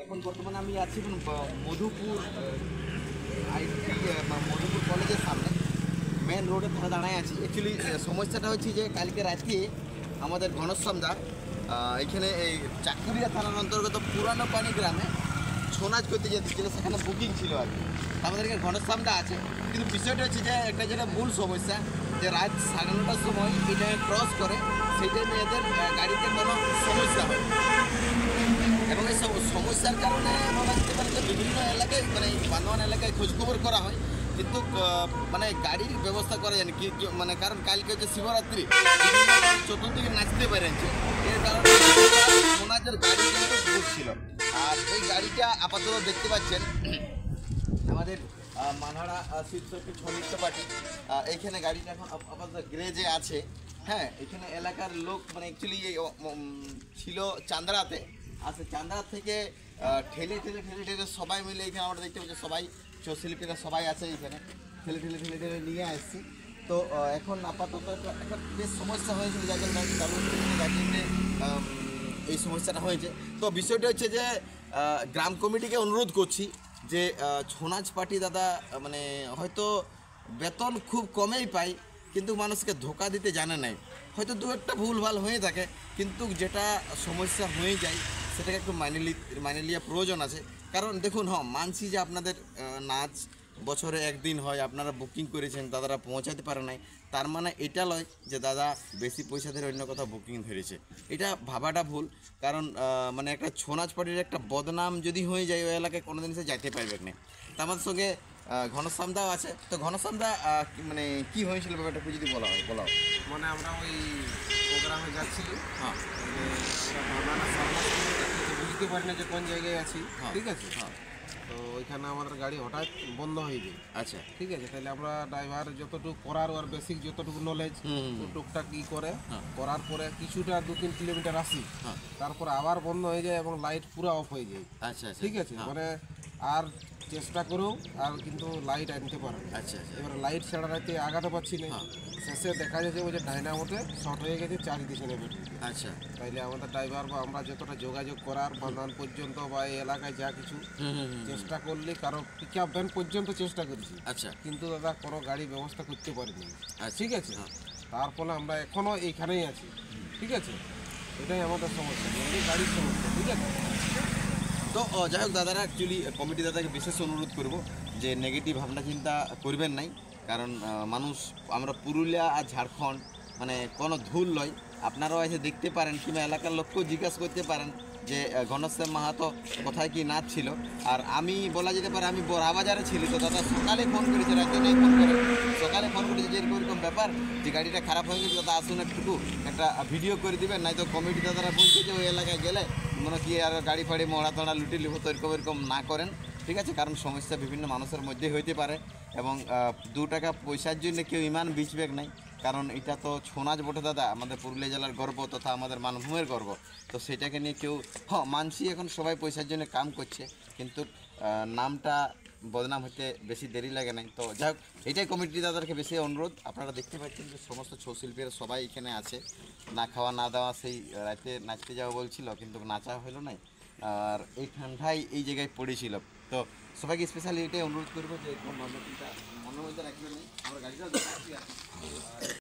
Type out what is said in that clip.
এখন বর্তমানে আমি আছি মধুপুর আইটি মধুপুর কলেজের সামনে মেন রোডে দাঁড়ায় আছি। অ্যাকচুয়ালি সমস্যাটা হচ্ছে যে কালকে রাতে আমাদের ঘনশ্যামদা এখানে এই চাকুরিয়া থানার অন্তর্গত পুরানো পানি গ্রামে ছৌ নাচ করতে যেতেছিল, সেখানে বুকিং ছিল আর কি। আমাদের এখানে ঘনশ্যামদা আছে, কিন্তু বিষয়টা হচ্ছে যে একটা যেটা মূল সমস্যা যে রাত 9:30টার সময় এটা ক্রস করে, সেই টাইমে এদের গাড়িতে কোনো সমস্যা হয়। এবং এই সমস্যার কারণে বলা যেতে পারে যে বিভিন্ন এলাকায় মানে বান্দোয়ান এলাকায় খোঁজখবর করা হয়, কিন্তু মানে গাড়ির ব্যবস্থা করা যায়নি কি মানে, কারণ কালকে হচ্ছে শিবরাত্রি, চতুর্দিকে নাচতে পারেছে, এর কারণে সোনাজের গাড়ি কিন্তু ঘুরছিল। আর এই গাড়িটা আপাতত দেখতে পাচ্ছেন আমাদের মানহারা শীর্ষকে ছনিত্য পার্টি এইখানে গাড়িটা এখন আপাতত গ্রেজে আছে। হ্যাঁ, এখানে এলাকার লোক মানে অ্যাকচুয়ালি ছিল চান্দ্রাতে, আচ্ছা চান্দ্রা থেকে ঠেলে ঠেলে ঠেলে ঠেলে সবাই মিলে এখানে আমরা দেখতে পাচ্ছি, সবাই শিল্পীরা সবাই আছে এখানে, ঠেলে ঠেলে ঠেলে ঠেলে নিয়ে আসছি। তো এখন আপাতত একটা বেশ সমস্যা হয়েছিল, যার জন্য এই সমস্যাটা হয়েছে। তো বিষয়টা হচ্ছে যে গ্রাম কমিটিকে অনুরোধ করছি যে ছৌ নাচ পার্টি দাদা মানে হয়তো বেতন খুব কমেই পায়, কিন্তু মানুষকে ধোকা দিতে জানে নাই, হয়তো দু একটা ভুলভাল হয়ে থাকে, কিন্তু যেটা সমস্যা হয়ে যায় সেটাকে একটু মাইনে লিয়া প্রয়োজন আছে। কারণ দেখুন, মানছি যে আপনাদের নাচ বছরে একদিন হয়, আপনারা বুকিং করেছেন, দাদারা পৌঁছাতে পারে নাই, তার মানে এটা লয় যে দাদা বেশি পয়সা ধরে অন্য কোথাও বুকিং ধরেছে, এটা ভাবাটা ভুল। কারণ মানে একটা ছৌ নাচ পার্টির একটা বদনাম যদি হয়ে যায় ওই এলাকায় কোনো দিন সে যাইতে পারবে না। তা আমাদের সঙ্গে ঘনশ্যামদাও আছে। তো ঘনশ্যামদা মানে কি হয়েছিল ব্যাপারটা একটু যদি বলা হয়। মানে আমরা ওই প্রোগ্রামে যাচ্ছি, হ্যাঁ বুঝতে পারি না যে কোন জায়গায় আছি, হ্যাঁ, ঠিক আছে। হ্যাঁ তো ওইখানে আমাদের গাড়ি হঠাৎ বন্ধ হয়ে যায়। আচ্ছা ঠিক আছে, তাহলে আমরা ড্রাইভার যতটুকু করার আর বেসিক যতটুকু নলেজ টুকটাক ই করে হ্যাঁ। করার পরে কিছুটা 2-3 কিলোমিটার আসি, হ্যাঁ তারপর আবার বন্ধ হয়ে যায় এবং লাইট পুরো অফ হয়ে যায়। আচ্ছা আচ্ছা ঠিক আছে, হ্যাঁ, মানে আর চেষ্টা করেও আর কিন্তু লাইট আনতে পারে না। আচ্ছা আচ্ছা এবার লাইট ছাড়া রাতে আগাতে পারছি না। হ্যাঁ। শেষে দেখা যাচ্ছে ওই যে ডাইনামোতে শর্ট হয়ে গেছে, চার্জ দিচ্ছে না ব্যাটারি। আচ্ছা তাইলে আমাদের ড্রাইভার বা আমরা যতটা যোগাযোগ করার বান্ধান পর্যন্ত বা এই এলাকায় যা কিছু চেষ্টা করলে, কারো পিক আপ ভ্যান পর্যন্ত চেষ্টা করেছি, আচ্ছা কিন্তু দাদা কোনো গাড়ি ব্যবস্থা করতে পারিনি। আচ্ছা, ঠিক আছে, হ্যাঁ। তার ফলে আমরা এখনও এইখানেই আছি। ঠিক আছে, এটাই আমাদের সমস্যা, মেনলি গাড়ির সমস্যা। ঠিক আছে, তো যাই হোক দাদারা, অ্যাকচুয়ালি কমিটি দাদাকে বিশেষ অনুরোধ করব যে নেগেটিভ ভাবনা চিন্তা করবেন নাই, কারণ মানুষ আমরা পুরুলিয়া আর ঝাড়খণ্ড মানে কোনো ধুল লয়, আপনারাও এসে দেখতে পারেন কিংবা এলাকার লোককেও জিজ্ঞাসা করতে পারেন যে ঘনশ্যাম মাহাতো কোথায় কি নাচ ছিল। আর আমি বলা যেতে পারে আমি বড়াবাজারে ছিলি, তো দাদা সকালে ফোন করেছে, রাতে নেই ফোন করে, সকালে ফোন করেছে যে এরকম ব্যাপার যে গাড়িটা খারাপ হয়ে গেছে, দাদা আসুন একটু একটা ভিডিও করে দিবেন, নাই তো কমিটি দাদারা বলছে যে ওই এলাকায় গেলে মনে কি আর গাড়ি ফাড়ি মোড়া তোড়া লুটি লিব, তো এরকম না করেন। ঠিক আছে, কারণ সমস্যা বিভিন্ন মানুষের মধ্যে হইতে পারে, এবং 2 টাকা পয়সার জন্য কেউ ইমান বিচবেক নাই, কারণ এটা তো ছৌ নাচ বটে দাদা, আমাদের পুরুলিয়া জেলার গর্ব তথা আমাদের মানভূমের গর্ব। তো সেটাকে নিয়ে কেউ মানছি এখন সবাই পয়সার জন্য কাম করছে, কিন্তু নামটা বদনাম হতে বেশি দেরি লাগে নাই। তো যাই হোক, এটাই কমিটি দাদাকে বেশি অনুরোধ। আপনারা দেখতে পাচ্ছেন যে সমস্ত ছৌ শিল্পীরা সবাই এখানে আছে, না খাওয়া না দাওয়া, সেই রাতে নাচতে যাওয়া বলছিল কিন্তু নাচা হলো না, আর এই ঠান্ডায় এই জায়গায় পড়েছিল। তো সবাইকে স্পেশালি এটাই অনুরোধ করবো যে এরকম মনোমতিটা মনের মধ্যে রাখবেন, আমরা গাড়িটাও